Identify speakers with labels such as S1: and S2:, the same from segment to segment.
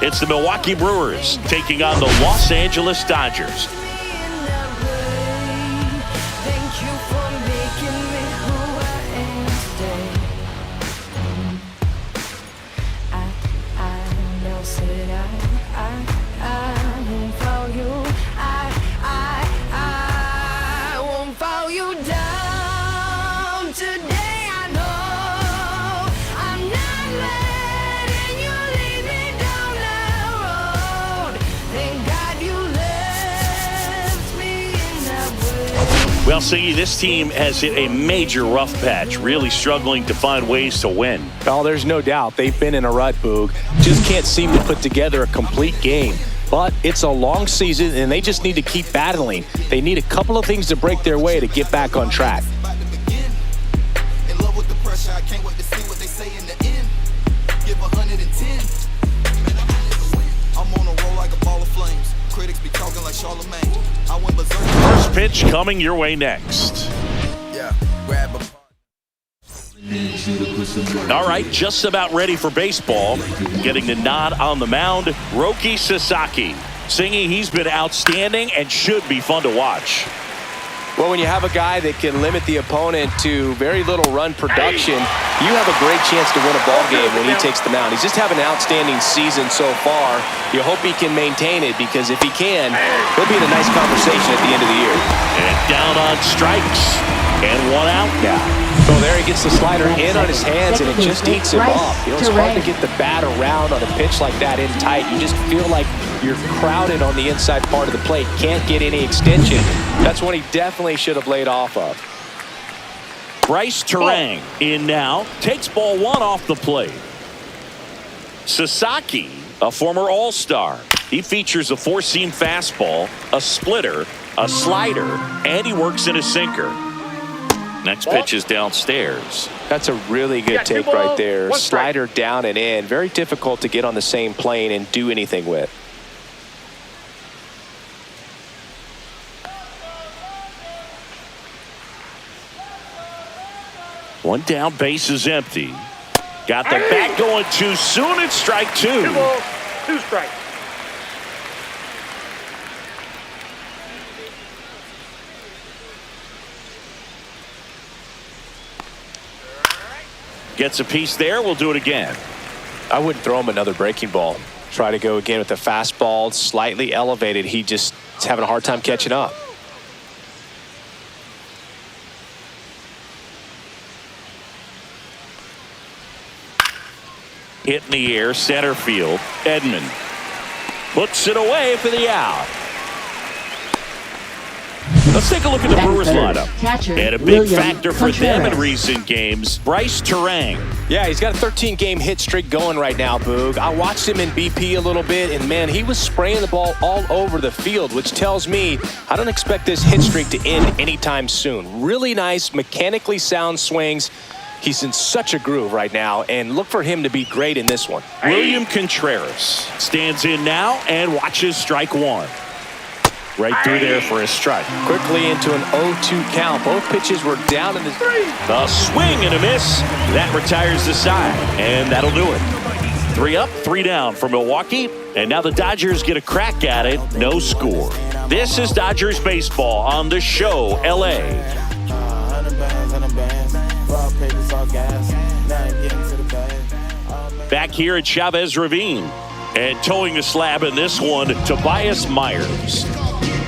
S1: It's the Milwaukee Brewers taking on the Los Angeles Dodgers. Well, Siggy, this team has hit a major rough patch, really struggling to find ways to win.
S2: Oh, there's no doubt. They've been in a rut, Boog. Just can't seem to put together a complete game. But it's a long season, and they just need to keep battling. They need a couple of things to break their way to get back on track.
S3: In love with the pressure, I can't wait to see what they say in the end. Give 110. I'm on a roll like a ball of flames. Critics be talking like Charlemagne. I went berserk.
S1: First pitch coming your way next.
S3: Yeah, grab a.
S1: All right, just about ready for baseball. Getting the nod on the mound, Roki Sasaki. Singy, he's been outstanding and should be fun to watch.
S2: Well, when you have a guy that can limit the opponent to very little run production, you have a great chance to win a ball game when he takes the mound. He's just having an outstanding season so far. You hope he can maintain it, because if he can, he'll be in a nice conversation at the end of the year.
S1: And down on strikes. And one out now.
S2: So there he gets the slider in on his hands, and it just eats him off. You know, it's hard to get the bat around on a pitch like that in tight. You just feel like you're crowded on the inside part of the plate. Can't get any extension. That's one he definitely should have laid off of.
S1: Bryce Terang in now. Takes ball one off the plate. Sasaki, a former All-Star. He features a four-seam fastball, a splitter, a slider, and he works in a sinker. Next pitch is downstairs.
S2: That's a really good take right there. Slider down and in. Very difficult to get on the same plane and do anything with.
S1: One down, base is empty. Got the bat going too soon. It's strike two.
S4: 2 balls, 2 strikes.
S1: Gets a piece there. We'll do it again.
S2: I wouldn't throw him another breaking ball. Try to go again with the fastball, slightly elevated. He just is having a hard time catching up.
S1: Hit in the air, center field. Edman puts it away for the out. Let's take a look at the Brewers lineup. And a big factor for them in recent games, Bryce Terang.
S2: Yeah, he's got a 13-game hit streak going right now, Boog. I watched him in BP a little bit, and man, he was spraying the ball all over the field, which tells me I don't expect this hit streak to end anytime soon. Really nice, mechanically sound swings. He's in such a groove right now, and look for him to be great in this one.
S1: William Contreras stands in now and watches strike one. Right through there for a strike.
S2: Quickly into an 0-2 count. Both pitches were down in the...
S1: The swing and a miss. That retires the side, and that'll do it. 3 up, 3 down for Milwaukee, and now the Dodgers get a crack at it. No score. This is Dodgers baseball on The Show, LA. Back here at Chavez Ravine, and towing the slab in this one, Tobias Myers.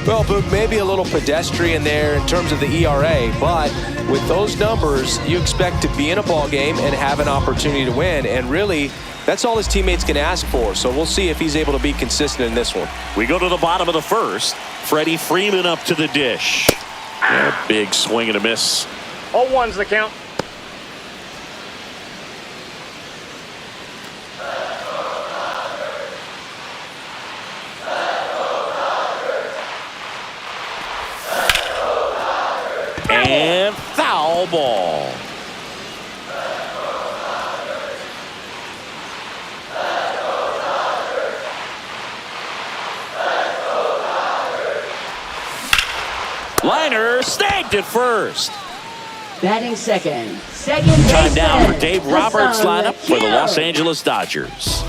S2: Well, Boog, maybe a little pedestrian there in terms of the ERA, but with those numbers, you expect to be in a ball game and have an opportunity to win, and really, that's all his teammates can ask for, so we'll see if he's able to be consistent in this one.
S1: We go to the bottom of the first. Freddie Freeman up to the dish. Yeah, big swing and a miss.
S4: All ones the count.
S1: And foul ball. Liner snagged at first.
S5: Batting second.
S1: Time down for Dave Roberts' lineup for the Los Angeles Dodgers.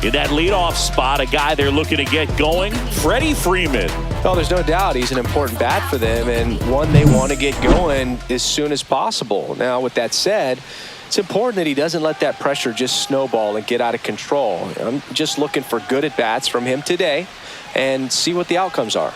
S1: In that leadoff spot, a guy they're looking to get going, Freddie Freeman.
S2: Oh, there's no doubt he's an important bat for them and one they want to get going as soon as possible. Now, with that said, it's important that he doesn't let that pressure just snowball and get out of control. I'm just looking for good at-bats from him today and see what the outcomes are.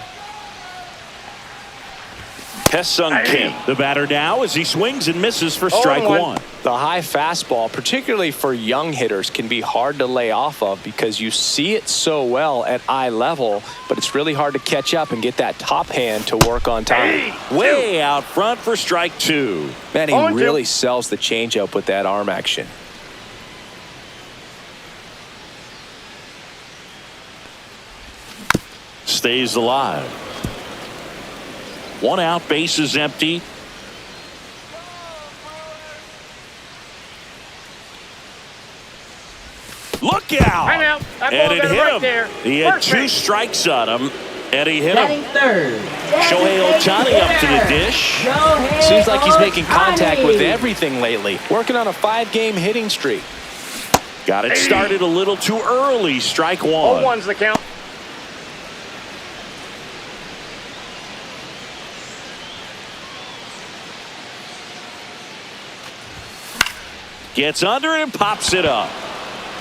S1: Tae-Sung Kim, the batter now as he swings and misses for strike one.
S2: The high fastball, particularly for young hitters, can be hard to lay off of because you see it so well at eye level, but it's really hard to catch up and get that top hand to work on time.
S1: Way out front for strike two.
S2: Man, he really sells the changeup with that arm action.
S1: Stays alive. One out, base is empty. Look out!
S4: I'm out.
S1: And it hit
S4: right
S1: him.
S4: there.
S1: He had
S4: First
S1: two
S4: base.
S1: strikes on him, and he hit
S5: Batting
S1: him.
S5: third.
S1: Shohei Ohtani up to the dish.
S2: Seems like he's making contact with everything lately. Working on a 5-game hitting streak.
S1: Got it started a little too early. Strike one.
S4: 0-1's the count.
S1: Gets under it and pops it up.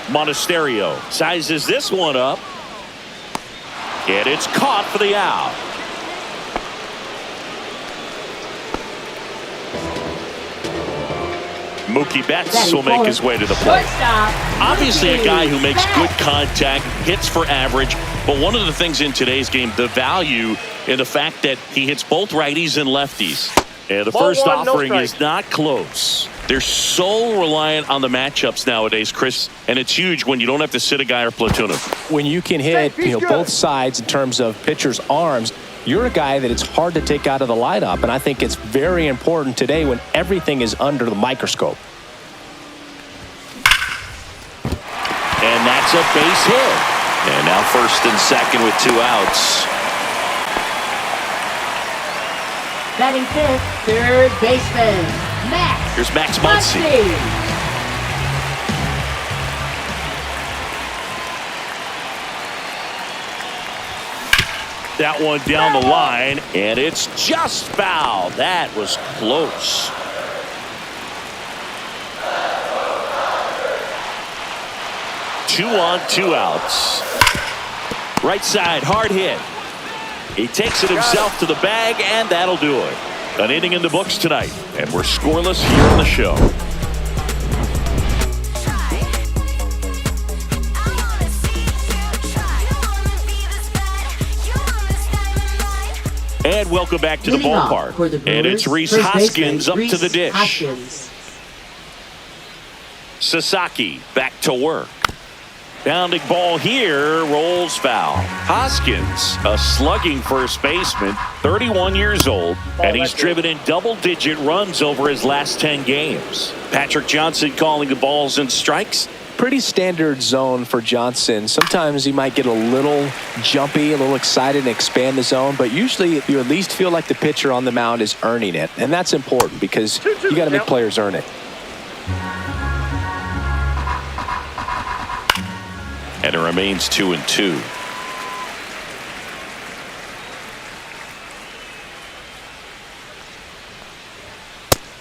S1: Monasterio sizes this one up. And it's caught for the out. Mookie Betts will make his way to the plate. Obviously a guy who makes good contact, hits for average, but one of the things in today's game, the value in the fact that he hits both righties and lefties. And the first offering is not close. They're so reliant on the matchups nowadays, Chris, and it's huge when you don't have to sit a guy or platoon him.
S2: When you can hit both sides in terms of pitchers' arms, you're a guy that it's hard to take out of the lineup, and I think it's very important today when everything is under the microscope.
S1: And that's a base hit. And now first and second with 2 outs.
S5: Batting fifth, third baseman, Max.
S1: Here's Max Muncy. That one down the line, and it's just foul. That was close. Two on, 2 outs. Right side, hard hit. He takes it himself to the bag, and that'll do it. An inning in the books tonight, and we're scoreless here on the show. And welcome back to the ballpark. And it's Rhys Hoskins up to the dish. Sasaki back to work. Bounding ball here, rolls foul. Hoskins, a slugging first baseman, 31 years old, and he's driven in double-digit runs over his last 10 games. Patrick Johnson calling the balls and strikes.
S2: Pretty standard zone for Johnson. Sometimes he might get a little jumpy, a little excited and expand the zone, but usually you at least feel like the pitcher on the mound is earning it, and that's important because you got to make players earn it.
S1: And it remains 2-2.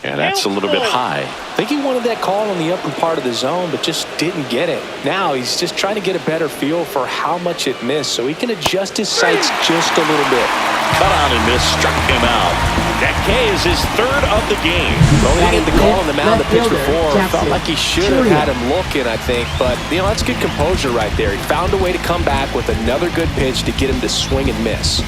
S1: And that's a little bit high.
S2: I think he wanted that call on the upper part of the zone, but just didn't get it. Now he's just trying to get a better feel for how much it missed so he can adjust his sights just a little bit.
S1: Cut on and miss, struck him out. That K is his third of the game.
S2: Well, he didn't get the call on the mound the pitch before. Felt like he should have had him looking, I think. But, that's good composure right there. He found a way to come back with another good pitch to get him to swing and miss.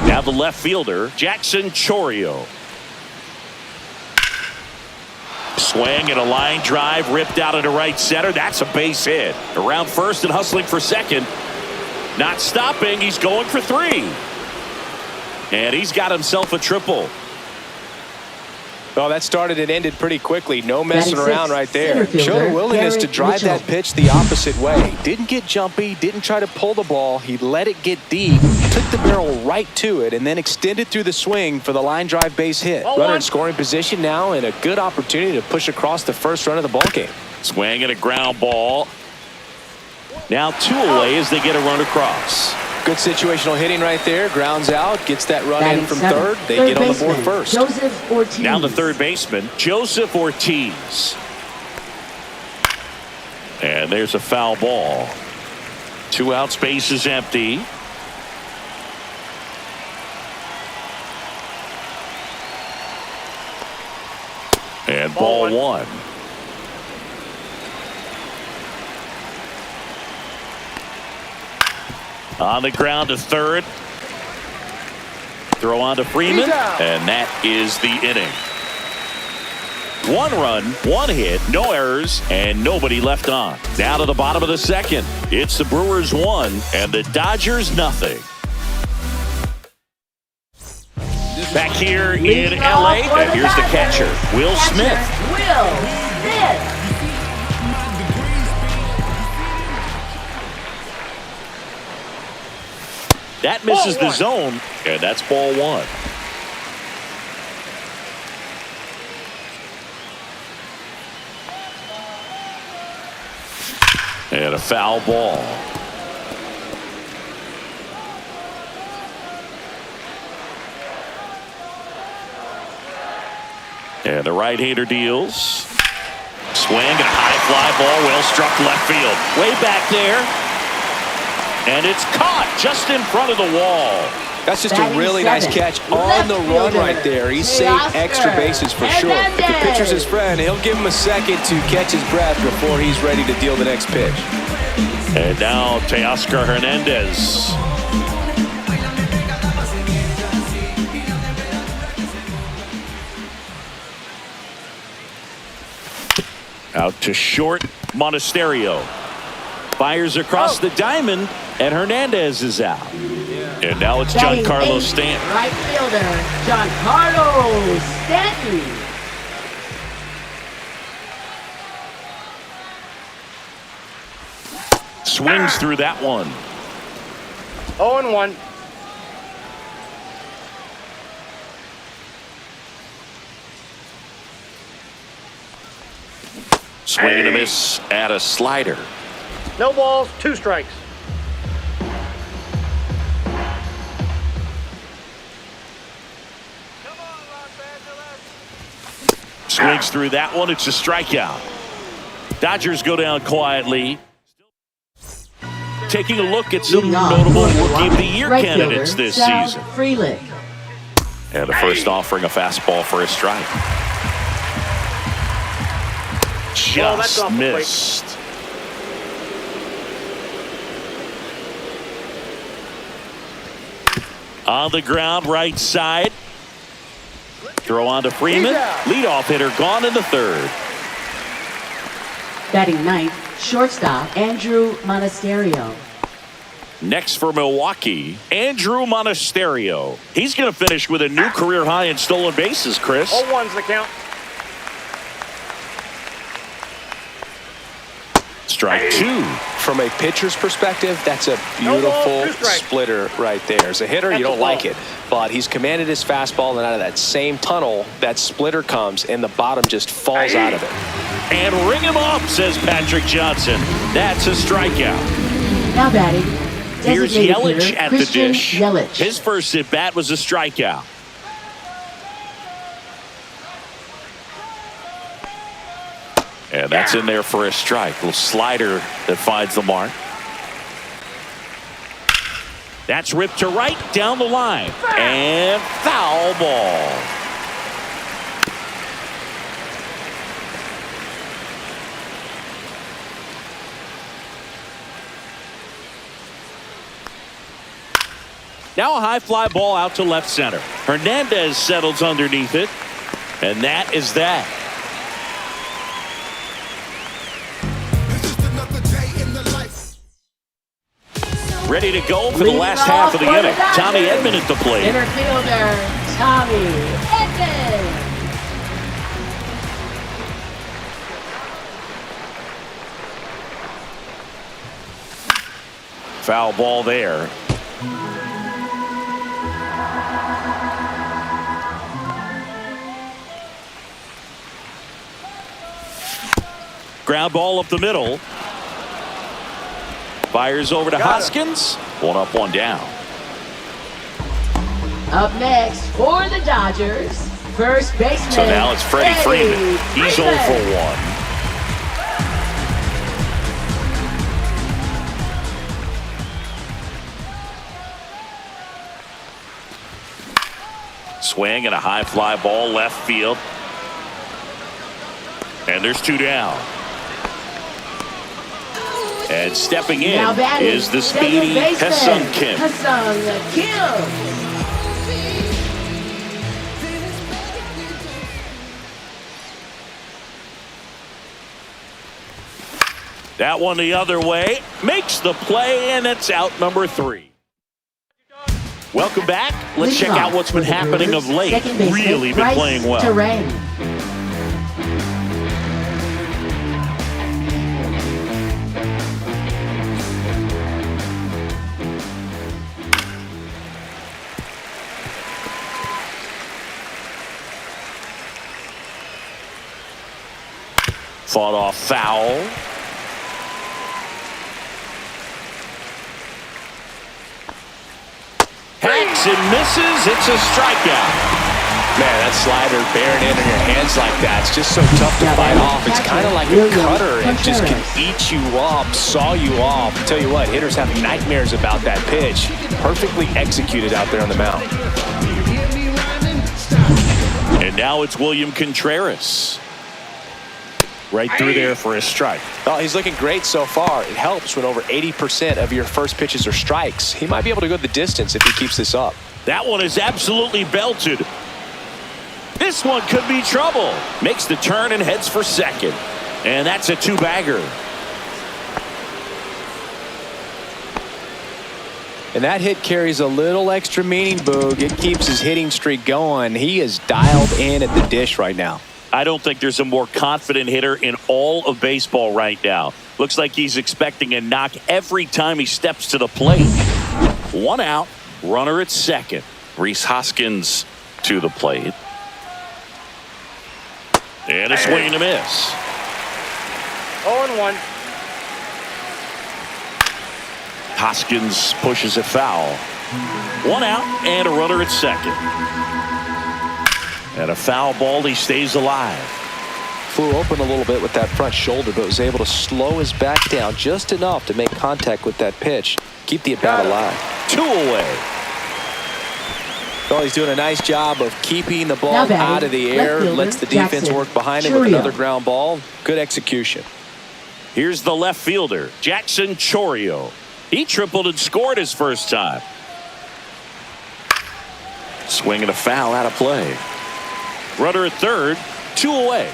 S1: Now the left fielder, Jackson Chourio. Swing and a line drive ripped out into right center. That's a base hit. Around first and hustling for second. Not stopping. He's going for 3. And he's got himself a triple.
S2: Well, that started and ended pretty quickly. No messing around right there.
S5: Center
S2: Showed a
S5: fielder,
S2: willingness to
S5: Garrett
S2: drive
S5: Mitchell.
S2: that pitch the opposite way. Didn't get jumpy, didn't try to pull the ball. He let it get deep, took the barrel right to it, and then extended through the swing for the line drive base hit. Runner in scoring position now, and a good opportunity to push across the first run of the ball game.
S1: Swing and a ground ball. Now 2 away as they get a run across.
S2: Good situational hitting right there. Grounds out, gets that run in from third. They get on the board first.
S5: Joseph Ortiz.
S1: Now the third baseman, Joseph Ortiz. And there's a foul ball. 2 outs, base is empty. And ball one. On the ground to third. Throw on to Freeman, and that is the inning. 1 run, 1 hit, no errors, and nobody left on. Now to the bottom of the second. It's the Brewers 1 and the Dodgers nothing. Back here in LA, and here's the catcher, Will Smith.
S5: Will Smith.
S1: That misses the zone, and that's ball 1. And a foul ball. And the right-hander deals. Swing and a high fly ball, well struck left field. Way back there. And it's caught just in front of the wall.
S2: That's just a really nice catch on the run right there. He saved extra bases for sure. If the pitcher's his friend, he'll give him a second to catch his breath before he's ready to deal the next pitch.
S1: And now Teoscar Hernandez. Out to short, Monasterio. Fires across the diamond, and Hernandez is out. And now it's Giancarlo Stanton.
S5: Right fielder, Giancarlo Stanton.
S1: Swings through that one.
S4: 0-1.
S1: Swing and a miss at a slider.
S4: No balls, 2 strikes.
S1: Swings through that one. It's a strikeout. Dodgers go down quietly. Taking a look at some notable Rookie of the Year candidates this season.
S5: Frelick.
S1: And the first offering a fastball for a strike. Just missed. On the ground, right side. Throw on to Freeman. Leadoff hitter gone in the third.
S5: Batting ninth, shortstop, Andrew Monasterio.
S1: Next for Milwaukee, Andrew Monasterio. He's going to finish with a new career high in stolen bases, Chris.
S4: 0-1's the count.
S1: Strike 2.
S2: From a pitcher's perspective, that's a beautiful splitter right there. As a hitter, you don't like it, but he's commanded his fastball, and out of that same tunnel, that splitter comes, and the bottom just falls out of it.
S1: And ring him up, says Patrick Johnson. That's a strikeout.
S5: Now batting,
S1: here's
S5: designated
S1: Yelich
S5: hitter,
S1: at the
S5: Christian
S1: dish.
S5: Yelich.
S1: His first at bat was a strikeout. And that's in there for a strike. Little slider that finds the mark. That's ripped to right down the line. And foul ball. Now a high fly ball out to left center. Hernandez settles underneath it. And that is that. Ready to go for the last half of the inning. Tommy Edman at the plate.
S5: Center fielder, Tommy Edman.
S1: Foul ball there. Ground ball up the middle. Fires over to Hoskins. One up, one down.
S5: Up next for the Dodgers, first baseman.
S1: So now it's Freddie Freeman. He's 0 for 1. Swing and a high fly ball left field. And there's 2 down. And stepping in is the speedy Ha-Seong Kim.
S5: Ha-Seong Kim.
S1: That one the other way. Makes the play, and it's out number 3. Welcome back. Let's check out what's been happening of late. Really been playing well. Fought off foul. Hacks and misses. It's a strikeout.
S2: Man, that slider bearing in your hands like that, it's just so tough to fight off. It's kind of like a cutter. It just can eat you up, saw you off. Tell you what, hitters have nightmares about that pitch. Perfectly executed out there on the mound.
S1: And now it's William Contreras. Right through there for a strike.
S2: Oh, he's looking great so far. It helps when over 80% of your first pitches are strikes. He might be able to go the distance if he keeps this up.
S1: That one is absolutely belted. This one could be trouble. Makes the turn and heads for second. And that's a 2-bagger.
S2: And that hit carries a little extra meaning, Boog. It keeps his hitting streak going. He is dialed in at the dish right now.
S1: I don't think there's a more confident hitter in all of baseball right now. Looks like he's expecting a knock every time he steps to the plate. 1 out, runner at second. Rhys Hoskins to the plate. And a swing and a miss.
S4: 0-1.
S1: Hoskins pushes it foul. 1 out and a runner at second. And a foul ball, he stays alive.
S2: Flew open a little bit with that front shoulder, but was able to slow his back down just enough to make contact with that pitch. Keep the at-bat alive.
S1: 2 away.
S2: Well, he's doing a nice job of keeping the ball out of the air. Lets the defense work behind him with another ground ball. Good execution.
S1: Here's the left fielder, Jackson Chourio. He tripled and scored his first time. Swing and a foul out of play. Runner at third, 2 away.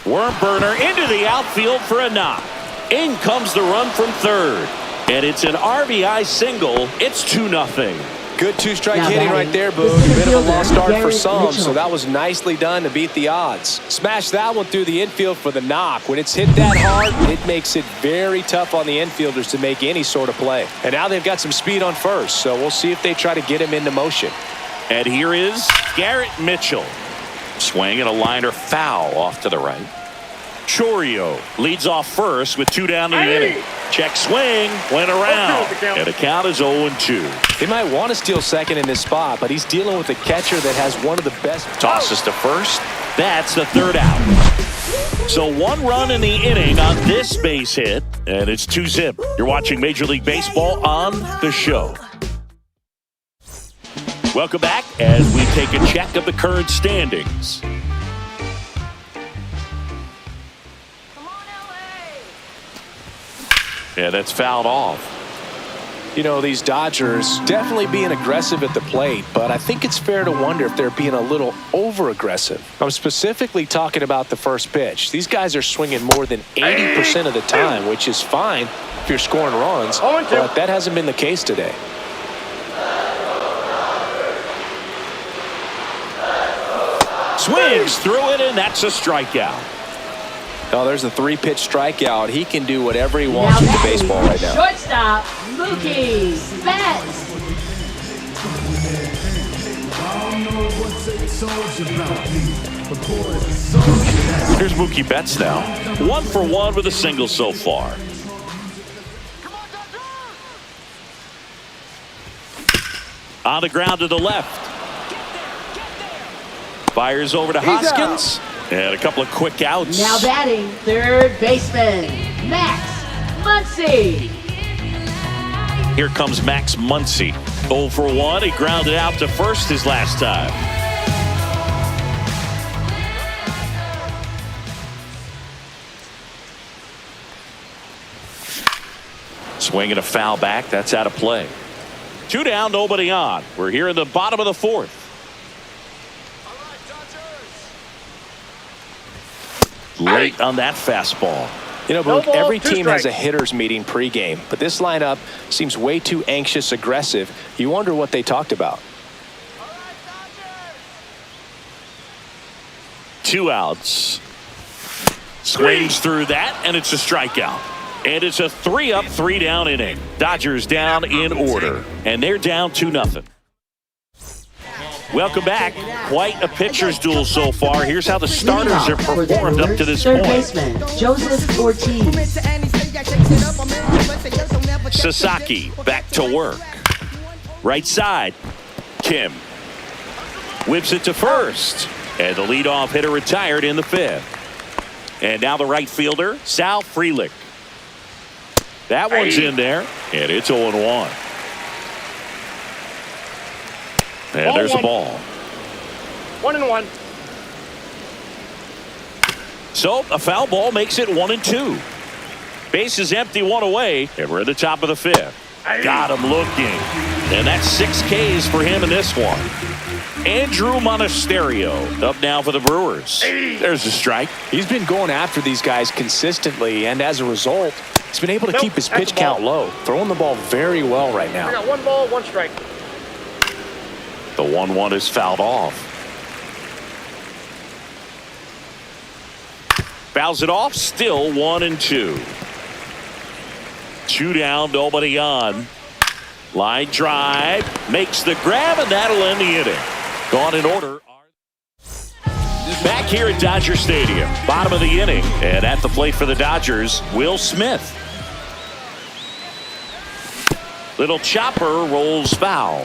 S1: Worm burner into the outfield for a knock. In comes the run from third. And it's an RBI single. It's 2-0.
S2: Good 2-strike hitting right there, Boog. A bit of a lost start for some, so that was nicely done to beat the odds. Smash that one through the infield for the knock. When it's hit that hard, it makes it very tough on the infielders to make any sort of play. And now they've got some speed on first, so we'll see if they try to get him into motion.
S1: And here is Garrett Mitchell. Swing and a liner foul off to the right. Chourio leads off first with 2 down in the inning. Check swing, went around, and the count is 0-2.
S2: He might want to steal second in this spot, but he's dealing with a catcher that has one of the best.
S1: Tosses to first. That's the 3rd out. So 1 run in the inning on this base hit, and it's 2-zip. You're watching Major League Baseball on The Show. Welcome back as we take a check of the current standings. Yeah, that's fouled off.
S2: You know, these Dodgers definitely being aggressive at the plate, but I think it's fair to wonder if they're being a little over-aggressive. I'm specifically talking about the first pitch. These guys are swinging more than 80% of the time, which is fine if you're scoring runs, but that hasn't been the case today.
S1: Swings through it, and that's a strikeout.
S2: Oh, there's a 3-pitch strikeout. He can do whatever he wants with the baseball right now.
S5: Shortstop, Mookie Betts.
S1: Here's Mookie Betts now. 1 for 1 with a single so far. On the ground to the left. Fires over to Hoskins. And a couple of quick outs.
S5: Now batting, third baseman, Max Muncy.
S1: Here comes Max Muncy. 0 for 1. He grounded out to first his last time. Swinging a foul back. That's out of play. 2 down, nobody on. We're here in the bottom of the 4th. Late on that fastball.
S2: You know, Boog, every team has a hitters meeting pregame, but this lineup seems way too anxious, aggressive. You wonder what they talked about.
S1: 2 outs. Swings through that, and it's a strikeout. And it's a 3-up, 3-down inning. Dodgers down in order, and they're down 2-0. Welcome back. Quite a pitcher's duel so far. Here's how the starters have performed up to this
S5: third
S1: point.
S5: Baseman, Joseph Ortiz.
S1: Sasaki back to work. Right side, Kim. Whips it to first. And the leadoff hitter retired in the 5th. And now the right fielder, Sal Frelick. That one's in there, and it's 0-1. And there's a ball.
S4: 1-1.
S1: So a foul ball makes it 1-2. Base is empty, 1 away, and we're at the top of the 5th. Got him looking. And that's 6 Ks for him in this one. Andrew Monasterio up now for the Brewers. There's a strike.
S2: He's been going after these guys consistently, and as a result, he's been able to keep his pitch count low, throwing the ball very well right now.
S4: I got 1 ball, 1 strike.
S1: The 1-1 is fouled off. Fouls it off, still 1-2. 2 down, nobody on. Line drive, makes the grab, and that'll end the inning. Gone in order. Back here at Dodger Stadium, bottom of the inning, and at the plate for the Dodgers, Will Smith. Little chopper rolls foul.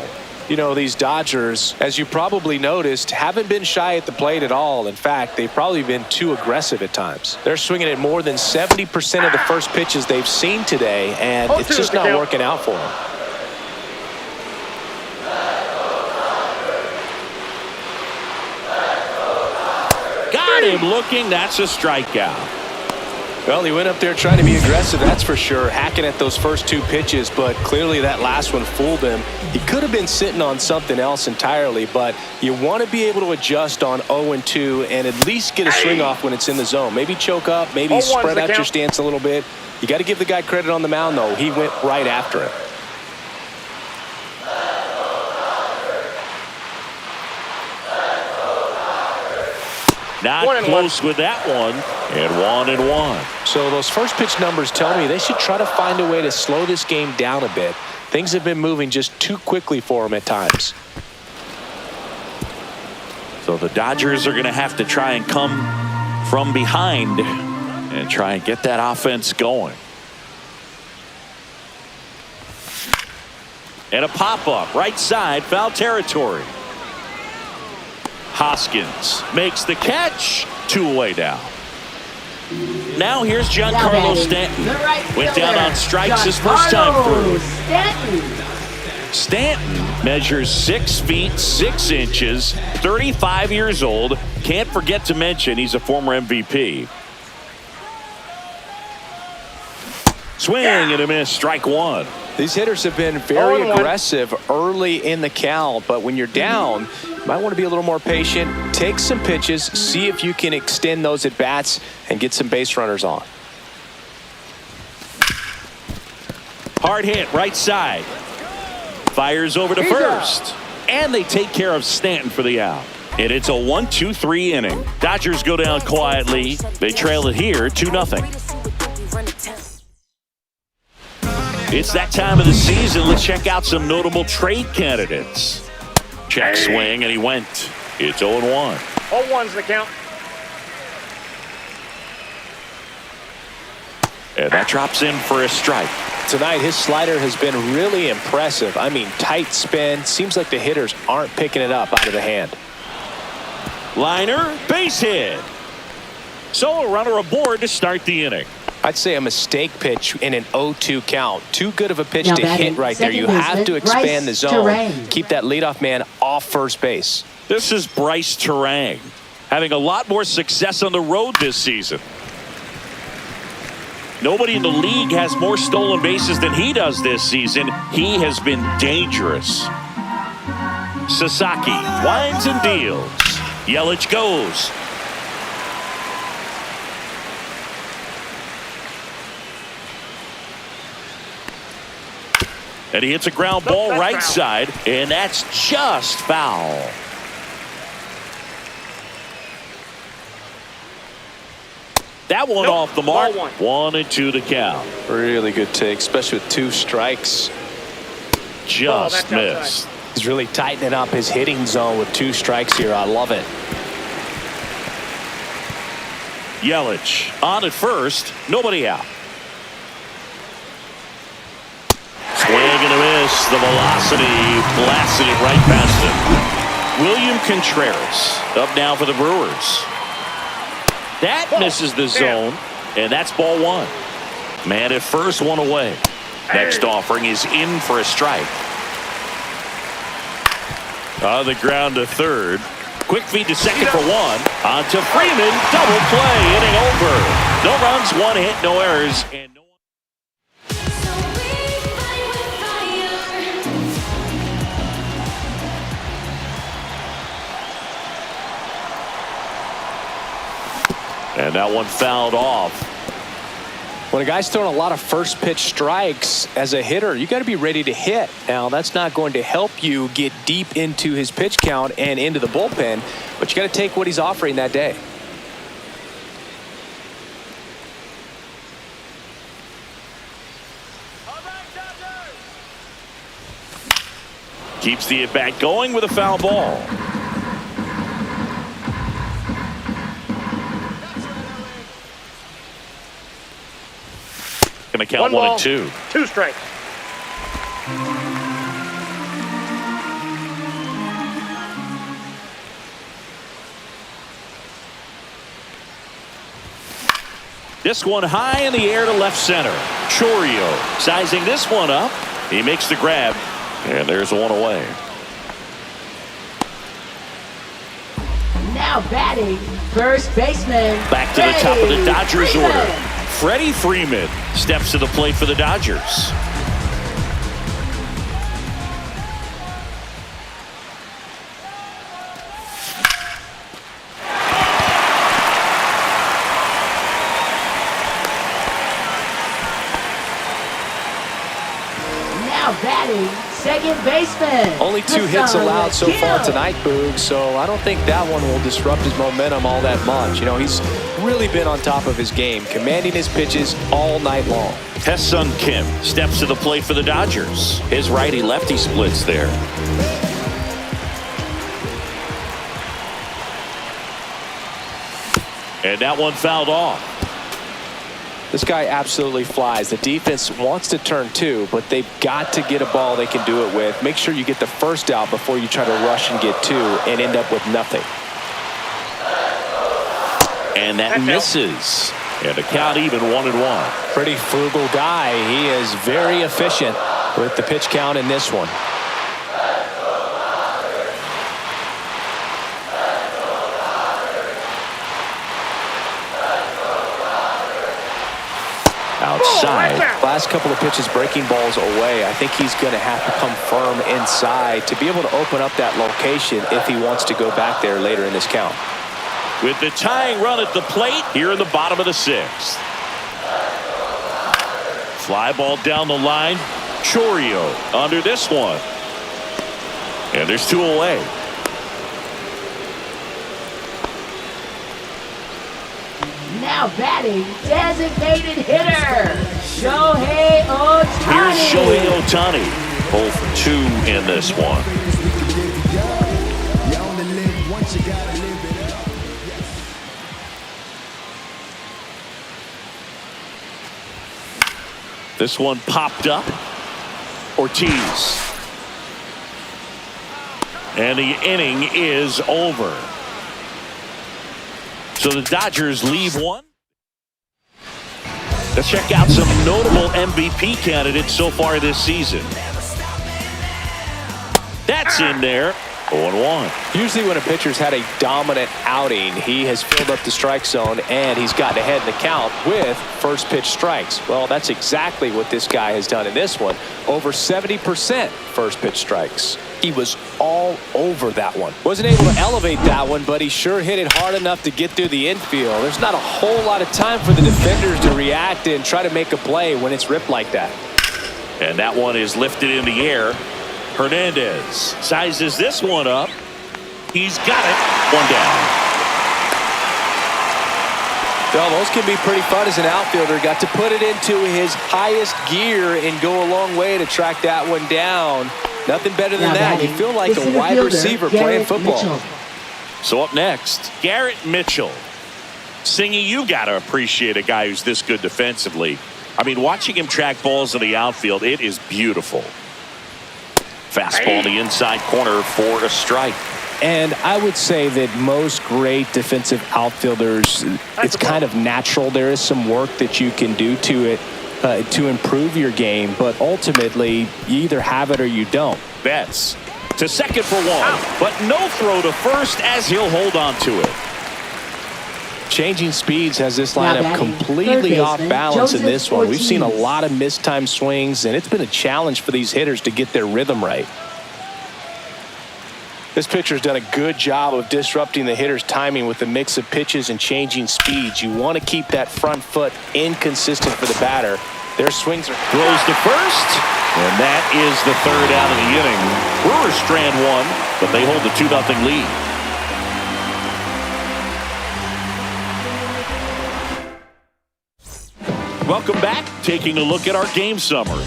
S2: You know, these Dodgers, as you probably noticed, haven't been shy at the plate at all. In fact, they've probably been too aggressive at times. They're swinging at more than 70% of the first pitches they've seen today, and it's just not working out for them.
S1: Got him looking. That's a strikeout.
S2: Well, he went up there trying to be aggressive, that's for sure, hacking at those first 2 pitches, but clearly that last one fooled him. He could have been sitting on something else entirely, but you want to be able to adjust on 0-2 and at least get a swing off when it's in the zone. Maybe choke up, maybe spread out your stance a little bit. You got to give the guy credit on the mound, though. He went right after it.
S1: Not close with that one, and 1-1.
S2: So those first pitch numbers tell me they should try to find a way to slow this game down a bit. Things have been moving just too quickly for them at times.
S1: So the Dodgers are going to have to try and come from behind and try and get that offense going. And a pop-up, right side, foul territory. Hoskins makes the catch. 2 away now. Now here's Giancarlo Stanton. Went down on strikes his first time through. Stanton measures 6 feet 6 inches, 35 years old. Can't forget to mention he's a former MVP. Swing and a miss, strike 1.
S2: These hitters have been very aggressive early in the count, but when you're down, you might want to be a little more patient. Take some pitches, see if you can extend those at bats and get some base runners on.
S1: Hard hit, right side. Fires over to first. And they take care of Stanton for the out. And it's a 1-2-3 inning. Dodgers go down quietly. They trail it here 2-0. It's that time of the season. Let's check out some notable trade candidates. Check swing, and he went. It's 0-1.
S4: 0-1's the count.
S1: And that drops in for a strike.
S2: Tonight, his slider has been really impressive. I mean, tight spin. Seems like the hitters aren't picking it up out of the hand.
S1: Liner, base hit. So a runner aboard to start the inning.
S2: I'd say a mistake pitch in an 0-2 count. Too good of a pitch
S5: Now
S2: to
S5: batting,
S2: hit right there. You
S5: second
S2: have to
S5: baseman,
S2: expand the
S5: Bryce
S2: zone.
S5: Terang.
S2: Keep that leadoff man off first base.
S1: This is Bryce Terang, having a lot more success on the road this season. Nobody in the league has more stolen bases than he does this season. He has been dangerous. Sasaki winds and deals. Yelich goes. And he hits a ground ball right
S4: foul.
S1: side, and that's just foul. That one off the mark.
S4: Ball
S1: 1-2 to count.
S2: Really good take, especially with 2 strikes.
S1: Just
S4: that's
S1: missed.
S4: outside.
S2: He's really tightening up his hitting zone with 2 strikes here. I love it.
S1: Yelich on at first. Nobody out. Swing and a miss. The velocity blasted it right past him. William Contreras up now for the Brewers. That misses the zone, and that's ball 1. Man at first, 1 away. Next offering is in for a strike. On the ground to third. Quick feed to second for 1. On to Freeman. Double play. Inning over. No runs, 1 hit, no errors. And no And that one fouled off.
S2: When a guy's throwing a lot of first pitch strikes as a hitter, you got to be ready to hit. Now, that's not going to help you get deep into his pitch count and into the bullpen, but you got to take what he's offering that day.
S1: Keeps the at-bat going with a foul ball. Going to count 1 and 2.
S4: 2 strikes.
S1: This one high in the air to left center. Chorio sizing this one up. He makes the grab, and there's 1 away.
S5: Now batting, first baseman.
S1: Back to the top of the Dodgers
S5: Freeman.
S1: order. Freddie Freeman steps to the plate for the Dodgers.
S5: Now batting, second baseman.
S2: Only 2 hits allowed so far tonight, Boog, so I don't think that one will disrupt his momentum all that much. You know, he's really been on top of his game, commanding his pitches all night long.
S1: Hessun Kim steps to the plate for the Dodgers. His righty-lefty splits there. And that one fouled off.
S2: This guy absolutely flies. The defense wants to turn 2, but they've got to get a ball they can do it with. Make sure you get the first out before you try to rush and get 2 and end up with nothing.
S1: And that misses. And the count even 1-1.
S2: Pretty frugal guy. He is very efficient with the pitch count in this one.
S1: Outside.
S2: Last couple of pitches breaking balls away. I think he's going to have to come firm inside to be able to open up that location if he wants to go back there later in this count.
S1: With the tying run at the plate here in the bottom of the 6th. Fly ball down the line. Chorio under this one. And there's 2 away.
S5: Now batting, designated hitter, Shohei Ohtani.
S1: Here's Shohei Ohtani, 0 for 2 in this one. This one popped up. Ortiz. And the inning is over. So the Dodgers leave one. Let's check out some notable MVP candidates so far this season. That's in there. 0-1.
S2: Usually when a pitcher's had a dominant outing, he has filled up the strike zone and he's gotten ahead in the count with first pitch strikes. Well, that's exactly what this guy has done in this one. Over 70% first pitch strikes. He was all over that one. Wasn't able to elevate that one, but he sure hit it hard enough to get through the infield. There's not a whole lot of time for the defenders to react and try to make a play when it's ripped like that.
S1: And that one is lifted in the air. Hernandez sizes this one up. He's got it. One down.
S2: Well, those can be pretty fun as an outfielder. Got to put it into his highest gear and go a long way to track that one down. Nothing better than that. You feel like a wide receiver playing football.
S5: Mitchell.
S1: So up next, Garrett Mitchell. Singy, you got to appreciate a guy who's this good defensively. I mean, watching him track balls in the outfield, it is beautiful. Fastball in the inside corner for a strike.
S2: And I would say that most great defensive outfielders, it's kind of natural. There is some work that you can do to it to improve your game, but ultimately you either have it or you don't.
S1: Betts to second for one, but no throw to first as he'll hold on to it.
S2: Changing speeds has this lineup completely off balance in this one. We've seen a lot of mistimed swings, and it's been a challenge for these hitters to get their rhythm right. This pitcher's done a good job of disrupting the hitter's timing with a mix of pitches and changing speeds. You want to keep that front foot inconsistent for the batter. Their swings are
S1: throws to first, and that is the third out of the inning. Brewers strand one, but they hold the 2-0 lead. Welcome back. Taking a look at our game summary.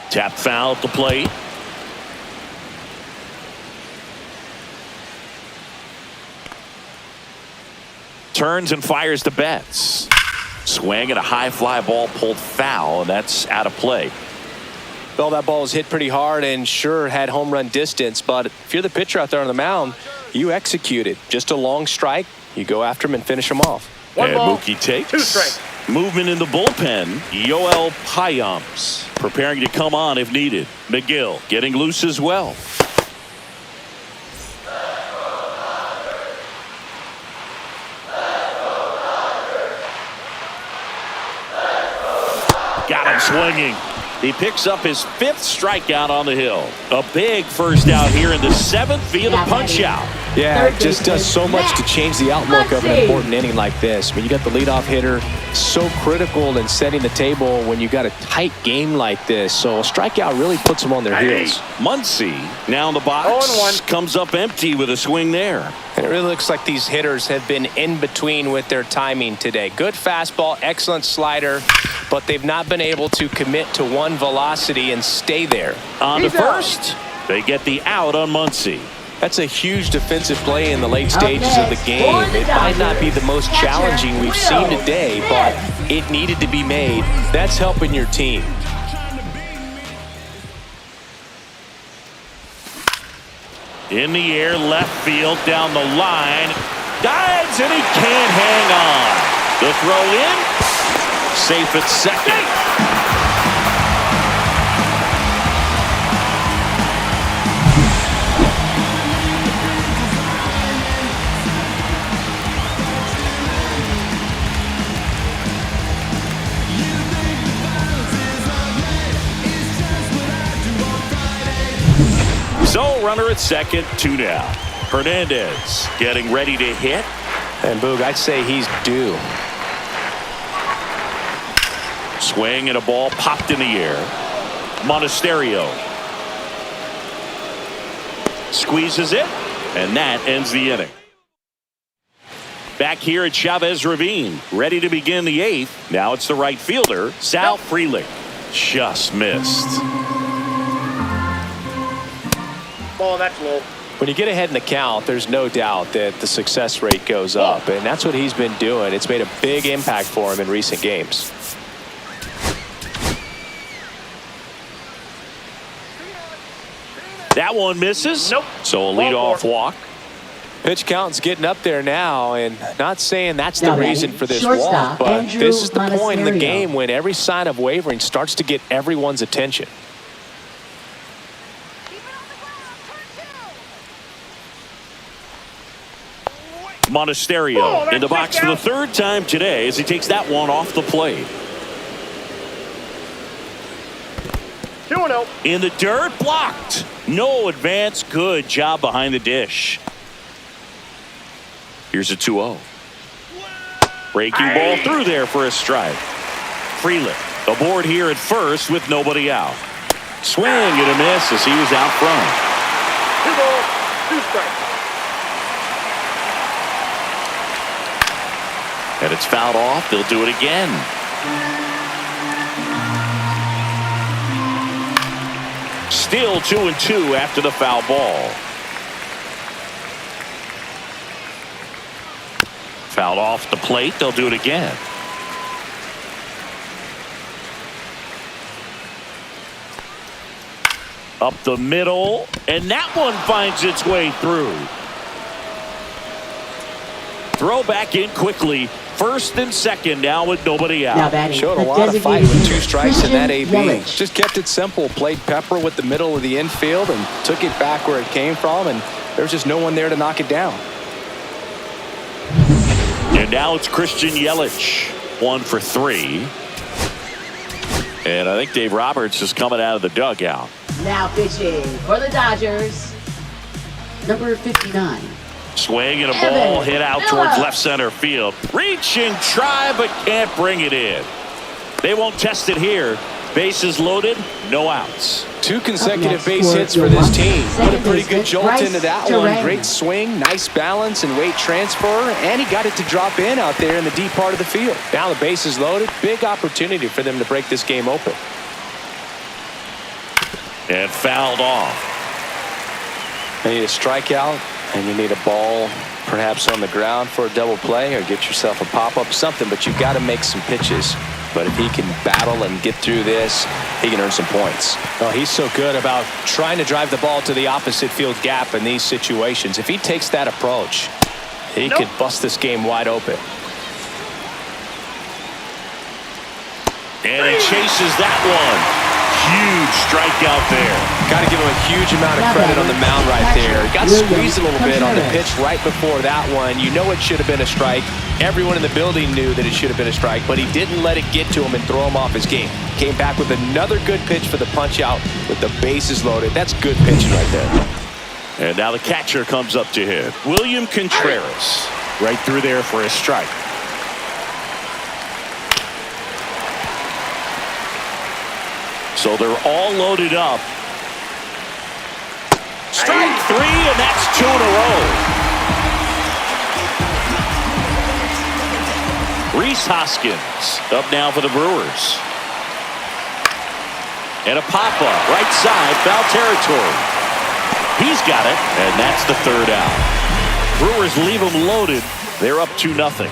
S1: Tap foul at the plate. Turns and fires to Betts. Swing and a high fly ball pulled foul, and that's out of play.
S2: Well, that ball was hit pretty hard and sure had home run distance, but if you're the pitcher out there on the mound, you execute it. Just a long strike. You go after him and finish him off.
S1: And Mookie takes
S4: 2 strikes.
S1: Movement in the bullpen. Yoel Payamps preparing to come on if needed. McGill getting loose as well. Got him swinging. He picks up his 5th strikeout on the hill. A big first out here in the 7th via the punch out.
S2: Yeah, it just does so much to change the outlook of an important inning like this. When you got the leadoff hitter, so critical in setting the table when you got a tight game like this. So a strikeout really puts them on their heels.
S1: Muncy now in the box.
S4: 0-1.
S1: Comes up empty with a swing there.
S2: And it really looks like these hitters have been in between with their timing today. Good fastball, excellent slider, but they've not been able to commit to one velocity and stay there.
S1: On to first, they get the out on Muncy.
S2: That's a huge defensive play in the late stages of the game. It might not be the most challenging we've seen today, but it needed to be made. That's helping your team.
S1: In the air, left field, down the line. Dives, and he can't hang on. The throw in. Safe at second. So, runner at second, 2 down. Hernandez getting ready to hit.
S2: And Boog, I'd say he's due.
S1: Swing and a ball popped in the air. Monasterio squeezes it, and that ends the inning. Back here at Chavez Ravine, ready to begin the 8th. Now it's the right fielder, Sal Frelick. Just missed.
S4: Ball, that's low.
S2: When you get ahead in the count, there's no doubt that the success rate goes up, and that's what he's been doing. It's made a big impact for him in recent games.
S1: That one misses.
S4: Nope.
S1: So a leadoff walk.
S2: Pitch count's getting up there now, and not saying that's the
S5: Now
S2: reason for this walk,
S5: shortstop,
S2: but
S5: Andrew
S2: this is the point in the
S5: Monasterio.
S2: game when every sign of wavering starts to get everyone's attention.
S1: Monasterio in the box for the 3rd time today as he takes that one off the plate.
S4: 2-0.
S1: In the dirt, blocked. No advance. Good job behind the dish. Here's a 2-0. Breaking ball through there for a strike. Frelick aboard here at first with nobody out. Swing and a miss as he was out front.
S4: 2 balls, 2 strikes.
S1: And it's fouled off. They'll do it again. Still 2-2 after the foul ball. Fouled off the plate. They'll do it again. Up the middle, and that one finds its way through. Throw back in quickly. 1st and 2nd now with nobody
S5: Now
S1: out.
S5: batting,
S2: Showed a
S5: the
S2: lot of fight
S5: designated
S2: with 2 strikes in that AB.
S5: Christian Yelich.
S2: Just kept it simple, played pepper with the middle of the infield and took it back where it came from, and there's just no one there to knock it down.
S1: And now it's Christian Yelich. 1 for 3. And I think Dave Roberts is coming out of the dugout.
S5: Now pitching for the Dodgers, number 59.
S1: Swing and a ball hit out towards left center field. Reach and try, but can't bring it in. They won't test it here. Bases loaded, no outs.
S2: 2 consecutive
S5: next
S2: base
S5: for
S2: hits for this team. Put a
S5: second
S2: pretty good
S5: baseman,
S2: jolt
S5: Bryce
S2: into that
S5: Terang.
S2: one. Great swing, nice balance and weight transfer, and he got it to drop in out there in the deep part of the field. Now the base is loaded. Big opportunity for them to break this game open.
S1: And fouled off.
S2: You need a strikeout, and you need a ball perhaps on the ground for a double play, or get yourself a pop-up, something, but you've got to make some pitches. But if he can battle and get through this, he can earn some points. Well, he's so good about trying to drive the ball to the opposite field gap in these situations. If he takes that approach, he could bust this game wide open.
S1: And he chases that one. Huge strikeout there.
S2: Got to give him a huge amount of credit on the mound right there. Got squeezed a little bit on the pitch right before that one. You know it should have been a strike. Everyone in the building knew that it should have been a strike, but he didn't let it get to him and throw him off his game. Came back with another good pitch for the punch out with the bases loaded. That's good pitching right there.
S1: And now the catcher comes up to him. William Contreras. Right through there for a strike. So they're all loaded up. Strike 3, and that's 2 in a row. Rhys Hoskins up now for the Brewers. And a pop-up, right side, foul territory. He's got it, and that's the 3rd out. Brewers leave them loaded. They're up 2-0.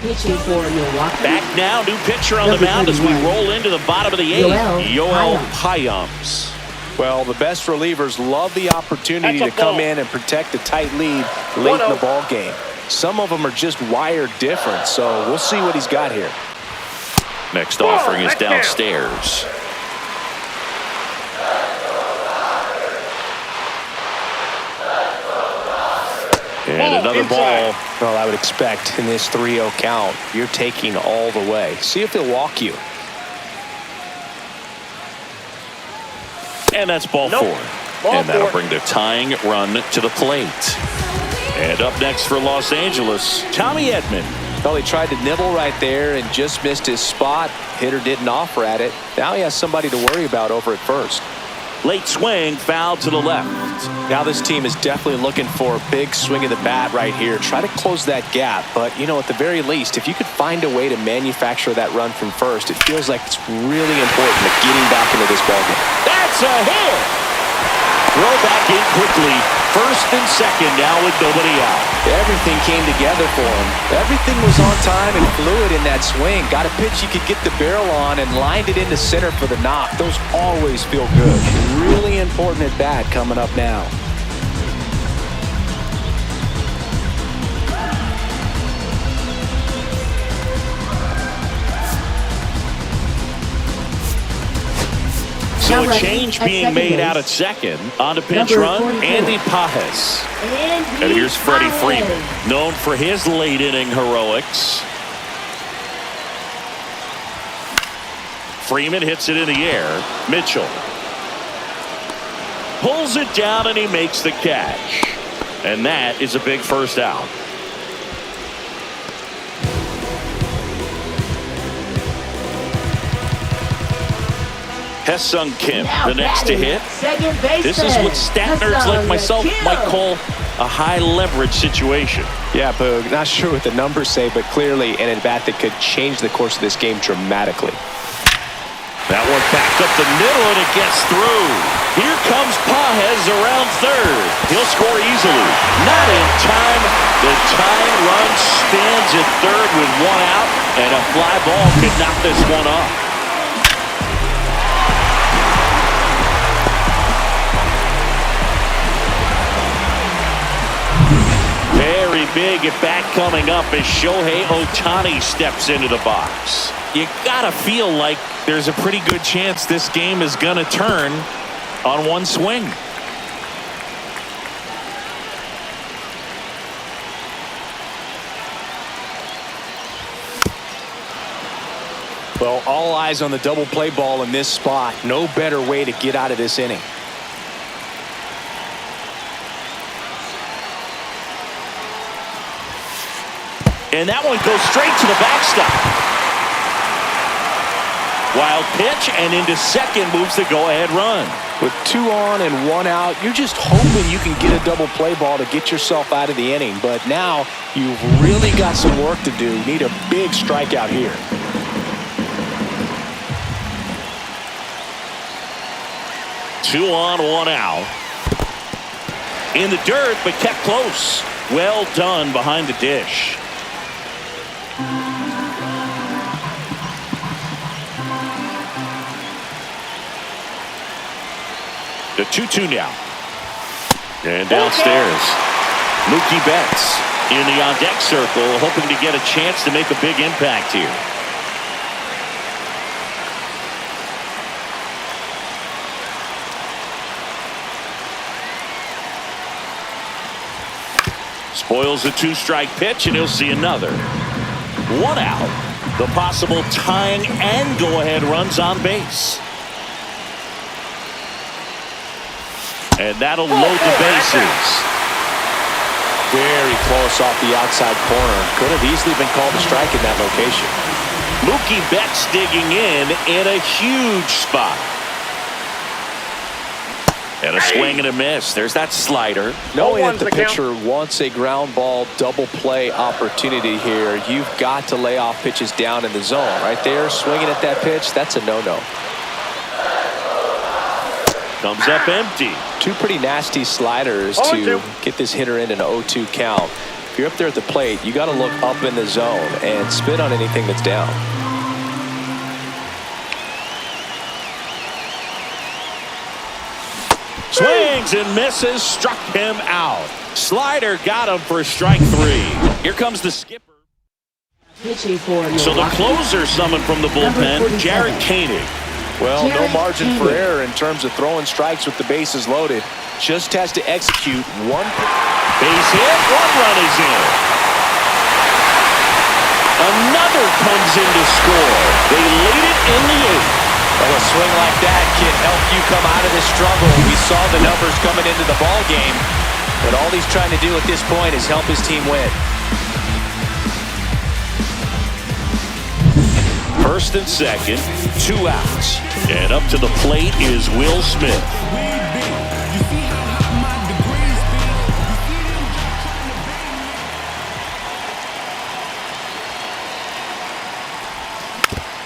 S5: Pitching for Milwaukee.
S1: Back now, new pitcher on the mound as we roll into the bottom of the 8th. Yoel Payams.
S2: Well, the best relievers love the opportunity to
S4: That's a
S2: come
S4: ball.
S2: in and protect a tight lead late in the ball game. Some of them are just wired different, so we'll see what he's got here.
S1: Next offering is
S4: that's down.
S1: downstairs. And another
S4: inside.
S1: ball.
S2: Well, I would expect in this 3-0 count, you're taking all the way. See if he'll walk you.
S1: And that's ball
S4: Nope.
S1: 4.
S4: Ball
S1: And that'll
S4: 4.
S1: bring the tying run to the plate. And up next for Los Angeles, Tommy Edman.
S2: Well, he tried to nibble right there and just missed his spot. Hitter didn't offer at it. Now he has somebody to worry about over at first.
S1: Late swing, foul to the left.
S2: Now this team is definitely looking for a big swing of the bat right here. Try to close that gap. But, you know, at the very least, if you could find a way to manufacture that run from first, it feels like it's really important to getting back into this ballgame.
S1: That's a hit. Throw back in quickly. First and second now with nobody out.
S2: Everything came together for him. Everything was on time and fluid in that swing. Got a pitch you could get the barrel on and lined it into center for the knock. Those always feel good. Really important at bat coming up now.
S1: So a change being made out at second. On to pinch run, Andy Pajes. And here's Freddie Freeman, known for his late inning heroics. Freeman hits it in the air. Mitchell pulls it down and he makes the catch. And that is a big first out. Hesung Kim, the next to hit. This is what stat nerds like myself might call a high leverage situation.
S2: Yeah, Boog, not sure what the numbers say, but clearly an at-bat that could change the course of this game dramatically.
S1: That one back up the middle and it gets through. Here comes Pajes around third. He'll score easily. Not in time. The tying run stands at third with one out, and a fly ball could knock this one off. Very big at bat coming up as Shohei Ohtani steps into the box. You gotta feel like there's a pretty good chance this game is gonna turn on one swing.
S2: Well, all eyes on the double play ball in this spot. No better way to get out of this inning.
S1: And that one goes straight to the backstop. Wild pitch, and into second moves the go-ahead run.
S2: With 2 on and 1 out, you're just hoping you can get a double play ball to get yourself out of the inning. But now you've really got some work to do. Need a big strikeout here.
S1: Two on, 1 out. In the dirt, but kept close. Well done behind the dish. The 2-2 now. And downstairs, Mookie Betts in the on-deck circle, hoping to get a chance to make a big impact here. Spoils a 2-strike pitch, and he'll see another. 1 out. The possible tying and go-ahead runs on base. And that'll load the bases.
S2: Very close off the outside corner. Could have easily been called a strike in that location.
S1: Mookie Betts digging in a huge spot. And a swing and a miss. There's that slider.
S2: Knowing that the pitcher wants a ground ball double play opportunity here, you've got to lay off pitches down in the zone. Right there, swinging at that pitch, that's a no-no.
S1: Comes up empty.
S2: 2 pretty nasty sliders to get this hitter in an 0-2 count. If you're up there at the plate, you got to look up in the zone and spit on anything that's down.
S1: Swings and misses, struck him out. Slider got him for strike 3. Here comes the skipper. So the closer summoned from the bullpen, Jared Koenig.
S2: Well, no margin for error in terms of throwing strikes with the bases loaded. Just has to execute one.
S1: Base hit, 1 run is in. Another comes in to score. They lead it in the 8th.
S2: Well, a swing like that can help you come out of this struggle. We saw the numbers coming into the ball game, but all he's trying to do at this point is help his team win.
S1: First and second, 2 outs. And up to the plate is Will Smith.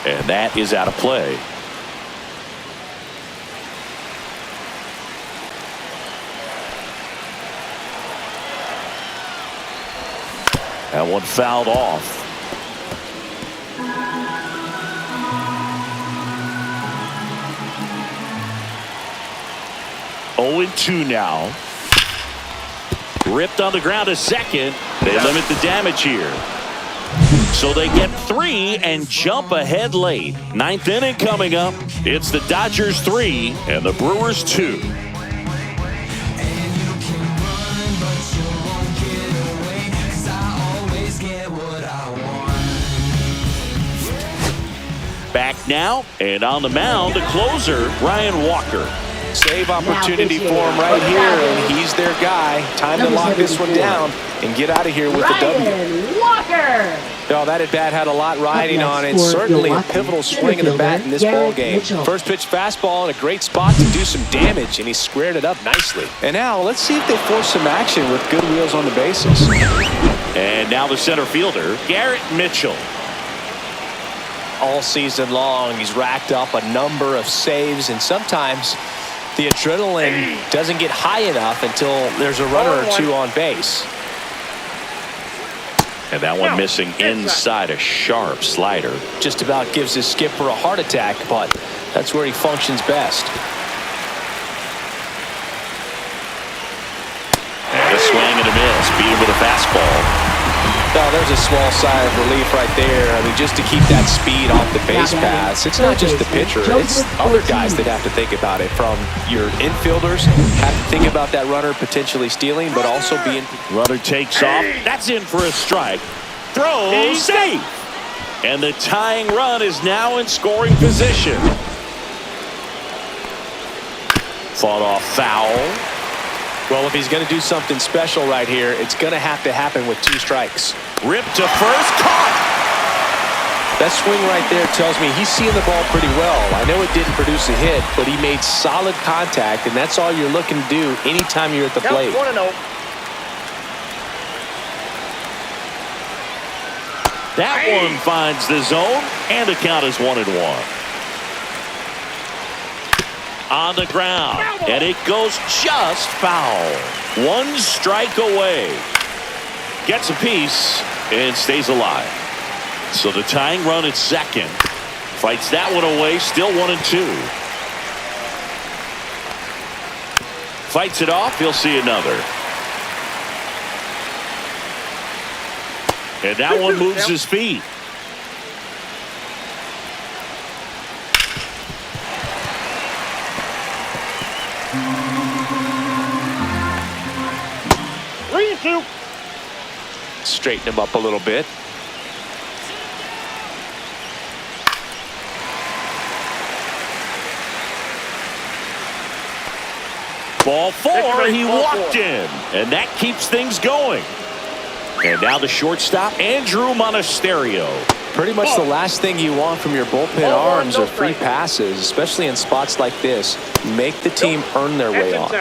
S1: And that is out of play. That one fouled off. Oh, 0-2 now. Ripped on the ground to second. They limit the damage here. So they get 3 and jump ahead late. 9th inning coming up. It's the Dodgers 3 and the Brewers 2. Back now, and on the mound, the closer, Ryan Walker.
S2: Save opportunity for him right here, and he's their guy. Time to lock this one down and get out of here with the W.
S5: Ryan Walker.
S2: Oh, that at-bat had a lot riding on it. Certainly a pivotal swing of the bat in this ball game. First pitch fastball in a great spot to do some damage, and he squared it up nicely. And now let's see if they force some action with good wheels on the bases.
S1: And now the center fielder, Garrett Mitchell.
S2: All season long, he's racked up a number of saves, and sometimes the adrenaline doesn't get high enough until there's a runner or two on base.
S1: And that one missing inside, a sharp slider.
S2: Just about gives his skipper a heart attack, but that's where he functions best.
S1: And a swing and a miss. Beat him with a fastball.
S2: Oh, there's a small sigh of relief right there. I mean, just to keep that speed off the base paths. It's not just the pitcher. It's other guys that have to think about it. From your infielders, have to think about that runner potentially stealing, but also being...
S1: Runner takes off. That's in for a strike. Throw, safe. And the tying run is now in scoring position. Fought off foul.
S2: Well, if he's going to do something special right here, it's going to have to happen with 2 strikes.
S1: Ripped to first, caught.
S2: That swing right there tells me he's seeing the ball pretty well. I know it didn't produce a hit, but he made solid contact, and that's all you're looking to do anytime you're at the plate.
S4: 1-0.
S1: That one finds the zone, and the count is 1-1. On the ground, and it goes just foul. 1 strike away. Gets a piece and stays alive. So the tying run at second. Fights that one away, still 1-2. Fights it off, he'll see another. And that one moves his feet.
S2: Straighten him up a little bit.
S1: Ball 4, he walked in, and that keeps things going. And now the shortstop, Andrew Monasterio.
S2: Pretty much the last thing you want from your bullpen arms are free passes, especially in spots like this. Make the team earn their way on.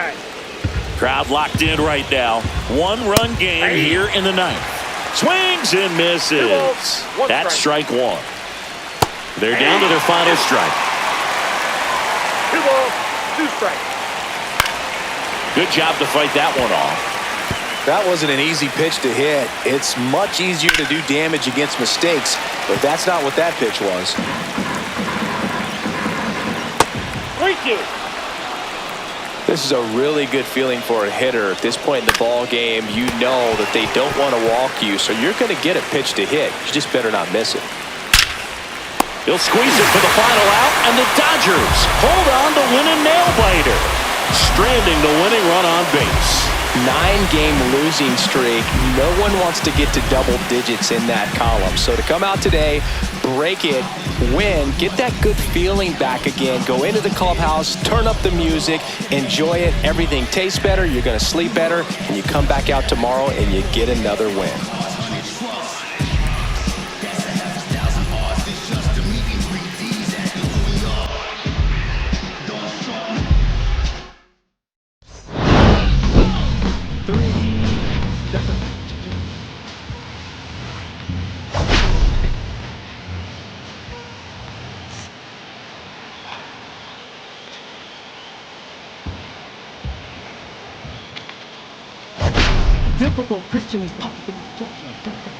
S1: Crowd locked in right now. 1-run game here in the 9th. Swings and misses. That's strike 1. They're down to their final strike.
S4: 2 balls, 2 strikes.
S1: Good job to fight that one off.
S2: That wasn't an easy pitch to hit. It's much easier to do damage against mistakes, but that's not what that pitch was.
S4: 3-2.
S2: This is a really good feeling for a hitter. At this point in the ball game, you know that they don't want to walk you, so you're going to get a pitch to hit. You just better not miss it.
S1: He'll squeeze it for the final out, and the Dodgers hold on to win a nail-biter, stranding the winning run on base.
S2: 9-game losing streak. No one wants to get to double digits in that column. So to come out today, break it, win, get that good feeling back again, go into the clubhouse, turn up the music, enjoy it. Everything tastes better. You're going to sleep better. And you come back out tomorrow and you get another win.
S6: Difficult Christian is possible.